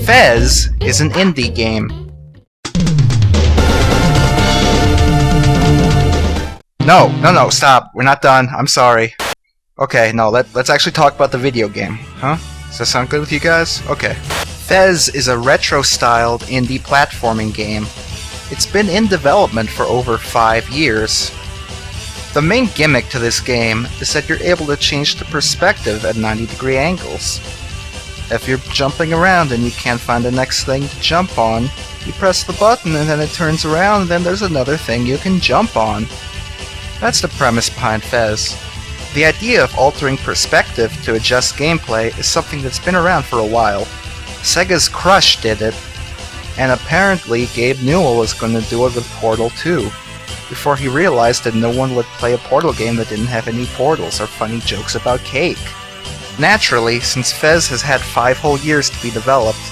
Fez is an indie game. No, stop. We're not done. I'm sorry. Okay, no, let's actually talk about the video game. Huh? Does that sound good with you guys? Okay. Fez is a retro-styled indie platforming game. It's been in development for over 5 years. The main gimmick to this game is that you're able to change the perspective at 90-degree angles. If you're jumping around and you can't find the next thing to jump on, you press the button and then it turns around and then there's another thing you can jump on. That's the premise behind Fez. The idea of altering perspective to adjust gameplay is something that's been around for a while. Sega's Crush did it, and apparently Gabe Newell was going to do it with Portal 2, before he realized that no one would play a Portal game that didn't have any portals or funny jokes about cake. Naturally, since Fez has had 5 whole years to be developed,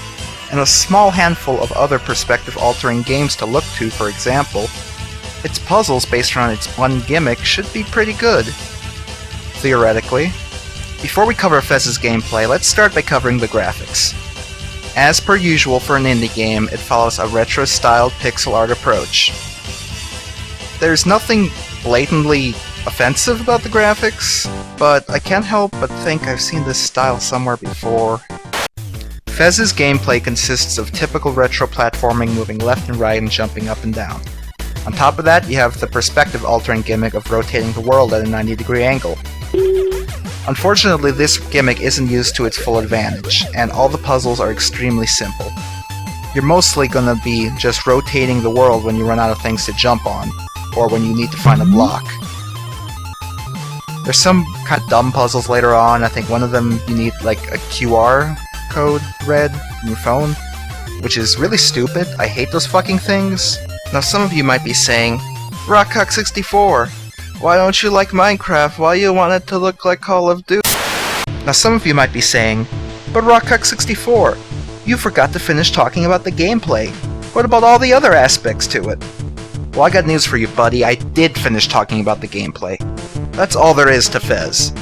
and a small handful of other perspective-altering games to look to, for example, its puzzles based around its one gimmick should be pretty good. Theoretically. Before we cover Fez's gameplay, let's start by covering the graphics. As per usual for an indie game, it follows a retro-styled pixel art approach. There's nothing blatantly offensive about the graphics, but I can't help but think I've seen this style somewhere before. Fez's gameplay consists of typical retro platforming, moving left and right and jumping up and down. On top of that, you have the perspective-altering gimmick of rotating the world at a 90-degree angle. Unfortunately, this gimmick isn't used to its full advantage, and all the puzzles are extremely simple. You're mostly gonna be just rotating the world when you run out of things to jump on, or when you need to find a block. There's some kind of dumb puzzles later on. I think one of them you need like a QR code read from your phone, which is really stupid. I hate those fucking things. Now some of you might be saying, Rockcock64, why don't you like Minecraft? Why you want it to look like Call of Duty? Now some of you might be saying, but Rockcock64, you forgot to finish talking about the gameplay. What about all the other aspects to it? Well, I got news for you, buddy. I did finish talking about the gameplay. That's all there is to Fez.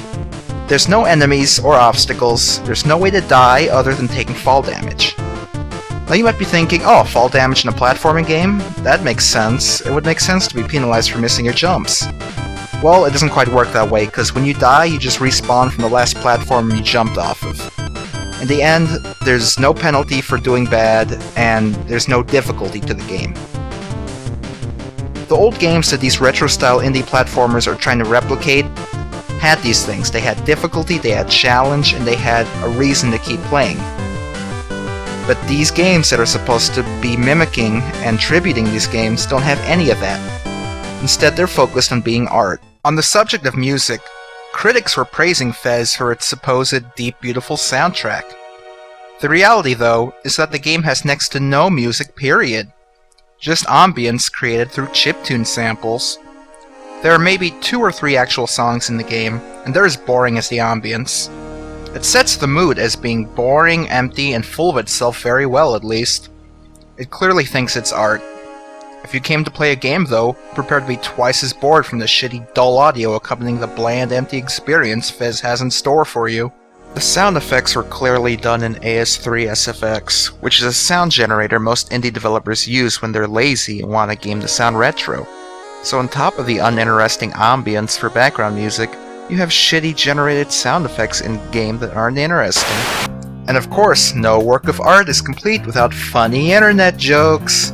There's no enemies or obstacles. There's no way to die other than taking fall damage. Now you might be thinking, oh, fall damage in a platforming game? That makes sense. It would make sense to be penalized for missing your jumps. Well, it doesn't quite work that way, because when you die, you just respawn from the last platform you jumped off of. In the end, there's no penalty for doing bad, and there's no difficulty to the game. The old games that these retro-style indie platformers are trying to replicate had these things. They had difficulty, they had challenge, and they had a reason to keep playing. But these games that are supposed to be mimicking and tributing these games don't have any of that. Instead, they're focused on being art. On the subject of music, critics were praising Fez for its supposed deep, beautiful soundtrack. The reality, though, is that the game has next to no music, period. Just ambience created through chiptune samples. There are maybe 2 or 3 actual songs in the game, and they're as boring as the ambience. It sets the mood as being boring, empty, and full of itself very well, at least. It clearly thinks it's art. If you came to play a game, though, prepare to be twice as bored from the shitty, dull audio accompanying the bland, empty experience Fez has in store for you. The sound effects were clearly done in AS3 SFX, which is a sound generator most indie developers use when they're lazy and want a game to sound retro. So on top of the uninteresting ambience for background music, you have shitty generated sound effects in-game that aren't interesting. And of course, no work of art is complete without funny internet jokes.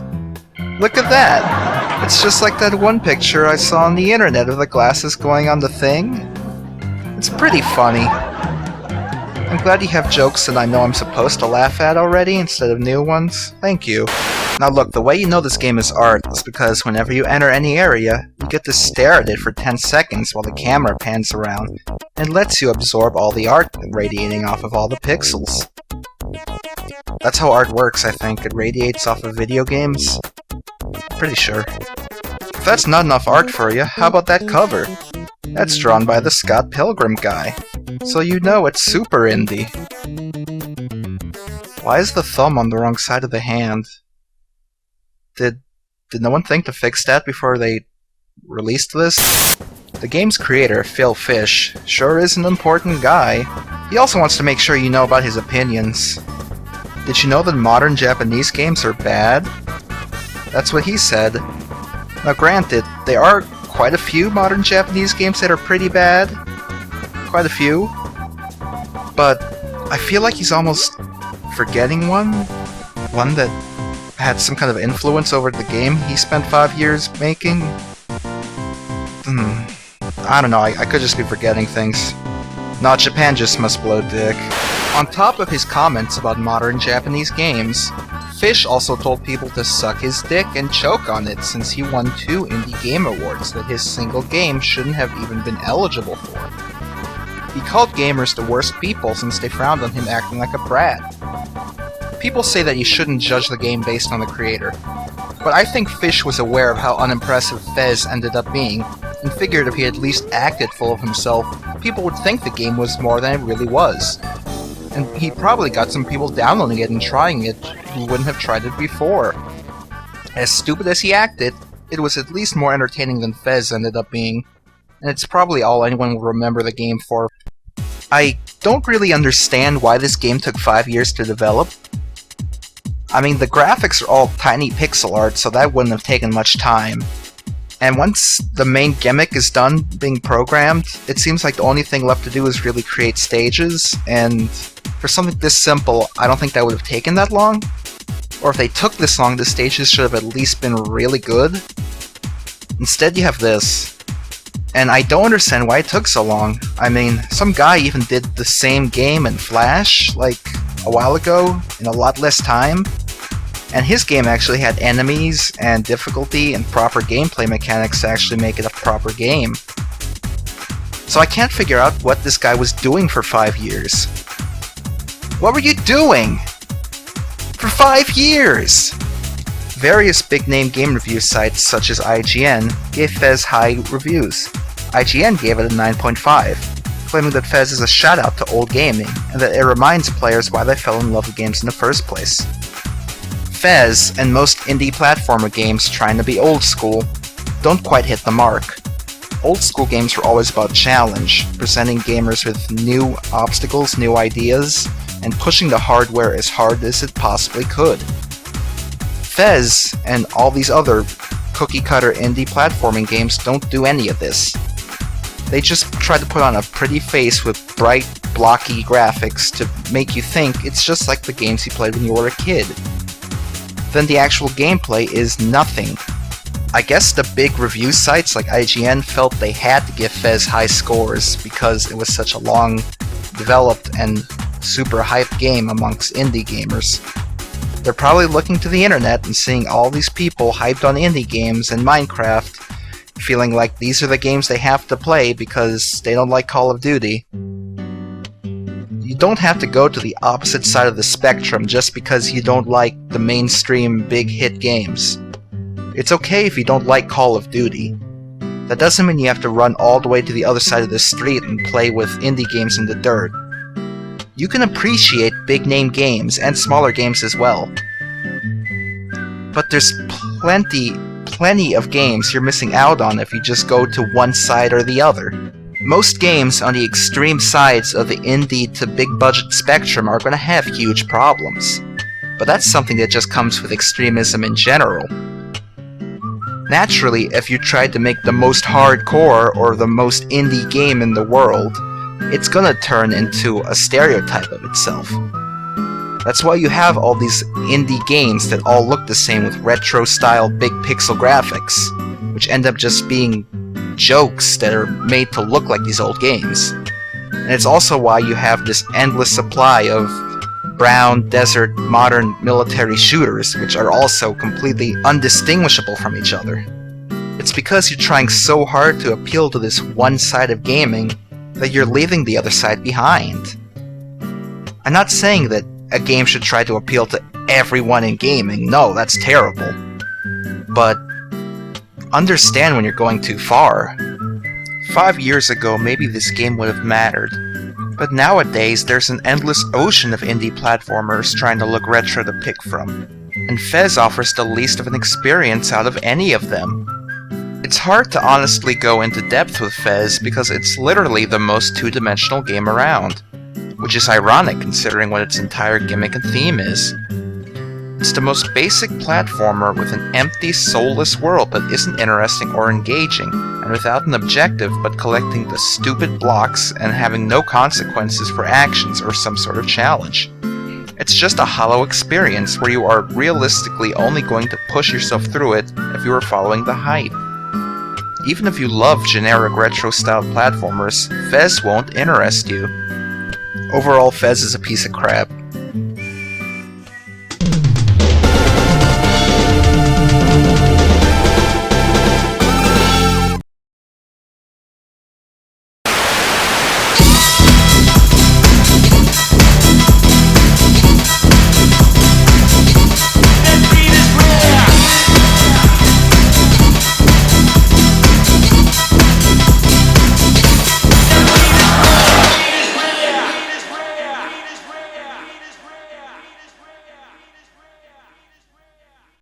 Look at that! It's just like that one picture I saw on the internet of the glasses going on the thing. It's pretty funny. I'm glad you have jokes that I know I'm supposed to laugh at already instead of new ones. Thank you. Now look, the way you know this game is art is because whenever you enter any area, you get to stare at it for 10 seconds while the camera pans around and lets you absorb all the art radiating off of all the pixels. That's how art works, I think. It radiates off of video games. Pretty sure. If that's not enough art for you, how about that cover? That's drawn by the Scott Pilgrim guy. So you know it's super indie. Why is the thumb on the wrong side of the hand? Did no one think to fix that before they released this? The game's creator, Phil Fish, sure is an important guy. He also wants to make sure you know about his opinions. Did you know that modern Japanese games are bad? That's what he said. Now granted, there are quite a few modern Japanese games that are pretty bad. Quite a few. But I feel like he's almost forgetting one. One that had some kind of influence over the game he spent 5 years making. I don't know, I could just be forgetting things. Nah, Japan just must blow dick. On top of his comments about modern Japanese games, Fish also told people to suck his dick and choke on it since he won 2 Indie Game Awards that his single game shouldn't have even been eligible for. He called gamers the worst people since they frowned on him acting like a brat. People say that you shouldn't judge the game based on the creator, but I think Fish was aware of how unimpressive Fez ended up being, and figured if he at least acted full of himself, people would think the game was more than it really was. And he probably got some people downloading it and trying it who wouldn't have tried it before. As stupid as he acted, it was at least more entertaining than Fez ended up being, and it's probably all anyone will remember the game for. I don't really understand why this game took 5 years to develop. I mean, the graphics are all tiny pixel art, so that wouldn't have taken much time. And once the main gimmick is done being programmed, it seems like the only thing left to do is really create stages, and for something this simple, I don't think that would have taken that long. Or if they took this long, the stages should have at least been really good. Instead you have this. And I don't understand why it took so long. I mean, some guy even did the same game in Flash, like, a while ago, in a lot less time. And his game actually had enemies, and difficulty, and proper gameplay mechanics to actually make it a proper game. So I can't figure out what this guy was doing for 5 years. What were you doing? For 5 years! Various big-name game review sites such as IGN gave Fez high reviews. IGN gave it a 9.5, claiming that Fez is a shout-out to old gaming, and that it reminds players why they fell in love with games in the first place. Fez, and most indie platformer games trying to be old school, don't quite hit the mark. Old school games were always about challenge, presenting gamers with new obstacles, new ideas, and pushing the hardware as hard as it possibly could. Fez, and all these other cookie-cutter indie platforming games don't do any of this. They just try to put on a pretty face with bright, blocky graphics to make you think it's just like the games you played when you were a kid. Then the actual gameplay is nothing. I guess the big review sites like IGN felt they had to give Fez high scores because it was such a long, developed, and super hyped game amongst indie gamers. They're probably looking to the internet and seeing all these people hyped on indie games and Minecraft, feeling like these are the games they have to play because they don't like Call of Duty. You don't have to go to the opposite side of the spectrum just because you don't like the mainstream big hit games. It's okay if you don't like Call of Duty. That doesn't mean you have to run all the way to the other side of the street and play with indie games in the dirt. You can appreciate big name games and smaller games as well. But there's plenty of games you're missing out on if you just go to one side or the other. Most games on the extreme sides of the indie to big budget spectrum are going to have huge problems. But that's something that just comes with extremism in general. Naturally, if you try to make the most hardcore or the most indie game in the world, it's gonna turn into a stereotype of itself. That's why you have all these indie games that all look the same with retro-style big pixel graphics, which end up just being jokes that are made to look like these old games. And it's also why you have this endless supply of brown, desert, modern military shooters, which are also completely undistinguishable from each other. It's because you're trying so hard to appeal to this one side of gaming that you're leaving the other side behind. I'm not saying that a game should try to appeal to everyone in gaming, no, that's terrible. But understand when you're going too far. 5 years ago, maybe this game would have mattered. But nowadays, there's an endless ocean of indie platformers trying to look retro to pick from, and Fez offers the least of an experience out of any of them. It's hard to honestly go into depth with Fez because it's literally the most two-dimensional game around. which is ironic considering what its entire gimmick and theme is. It's the most basic platformer with an empty, soulless world that isn't interesting or engaging, and without an objective but collecting the stupid blocks and having no consequences for actions or some sort of challenge. It's just a hollow experience where you are realistically only going to push yourself through it if you are following the hype. Even if you love generic retro-styled platformers, Fez won't interest you. Overall, Fez is a piece of crap.